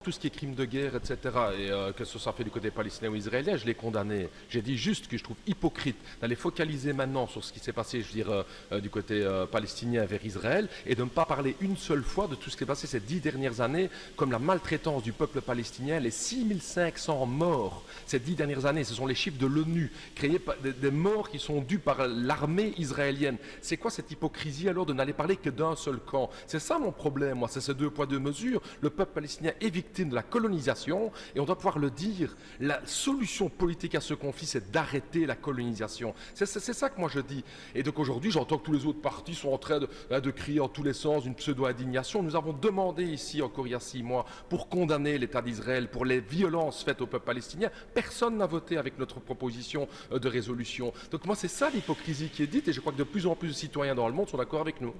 Tout ce qui est crime de guerre, etc., et que ce soit fait du côté palestinien ou israélien, je l'ai condamné. J'ai dit juste que je trouve hypocrite d'aller focaliser maintenant sur ce qui s'est passé, je veux dire, du côté palestinien vers Israël, et de ne pas parler une seule fois de tout ce qui s'est passé ces 10 dernières années, comme la maltraitance du peuple palestinien, les 6500 morts ces 10 dernières années, ce sont les chiffres de l'ONU, créés par des morts qui sont dus par l'armée israélienne. C'est quoi cette hypocrisie alors de n'aller parler que d'un seul camp? C'est ça mon problème, moi, c'est ces deux poids, deux mesures. Le peuple palestinien est victime de la colonisation, et on doit pouvoir le dire, la solution politique à ce conflit, c'est d'arrêter la colonisation. C'est ça que moi je dis. Et donc aujourd'hui, j'entends que tous les autres partis sont en train de crier en tous les sens une pseudo-indignation. Nous avons demandé ici, encore il y a 6 mois, pour condamner l'État d'Israël, pour les violences faites au peuple palestinien. Personne n'a voté avec notre proposition de résolution. Donc moi, c'est ça l'hypocrisie qui est dite, et je crois que de plus en plus de citoyens dans le monde sont d'accord avec nous.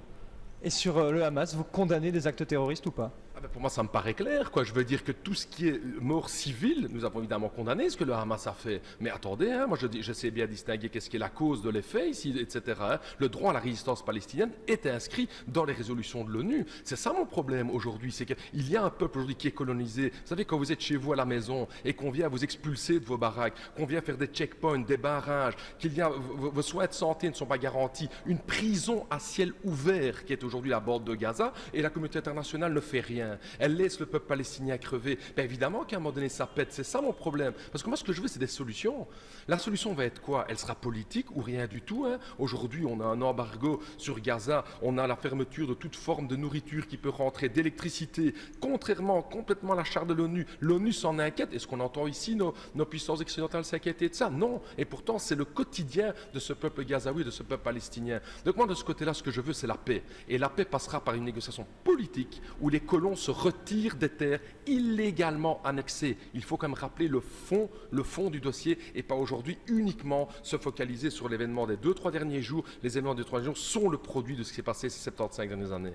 Et sur le Hamas, vous condamnez des actes terroristes ou pas? Pour moi, ça me paraît clair, quoi. Je veux dire que tout ce qui est mort civile, nous avons évidemment condamné ce que le Hamas a fait. Mais attendez, hein, moi je sais bien distinguer qu'est-ce qui est la cause de l'effet ici, etc. Hein. Le droit à la résistance palestinienne est inscrit dans les résolutions de l'ONU. C'est ça mon problème aujourd'hui, c'est qu'il y a un peuple aujourd'hui qui est colonisé. Vous savez, quand vous êtes chez vous à la maison et qu'on vient vous expulser de vos baraques, qu'on vient faire des checkpoints, des barrages, qu'il y a vos soins de santé ne sont pas garantis, une prison à ciel ouvert qui est aujourd'hui la bande de Gaza, et la communauté internationale ne fait rien. Elle laisse le peuple palestinien crever. Bien évidemment qu'à un moment donné ça pète, c'est ça mon problème. Parce que moi ce que je veux c'est des solutions. La solution va être quoi? Elle sera politique ou rien du tout. Hein. Aujourd'hui on a un embargo sur Gaza, on a la fermeture de toute forme de nourriture qui peut rentrer, d'électricité, contrairement complètement à la charte de l'ONU. L'ONU s'en inquiète. Est-ce qu'on entend ici nos puissances occidentales s'inquiéter de ça? Non. Et pourtant c'est le quotidien de ce peuple gazaoui, de ce peuple palestinien. Donc moi de ce côté-là ce que je veux c'est la paix. Et la paix passera par une négociation politique où les colons se retirent des terres illégalement annexées. Il faut quand même rappeler le fond du dossier, et pas aujourd'hui uniquement se focaliser sur l'événement des 2-3 derniers jours. Les événements des 3 derniers jours sont le produit de ce qui s'est passé ces 75 dernières années.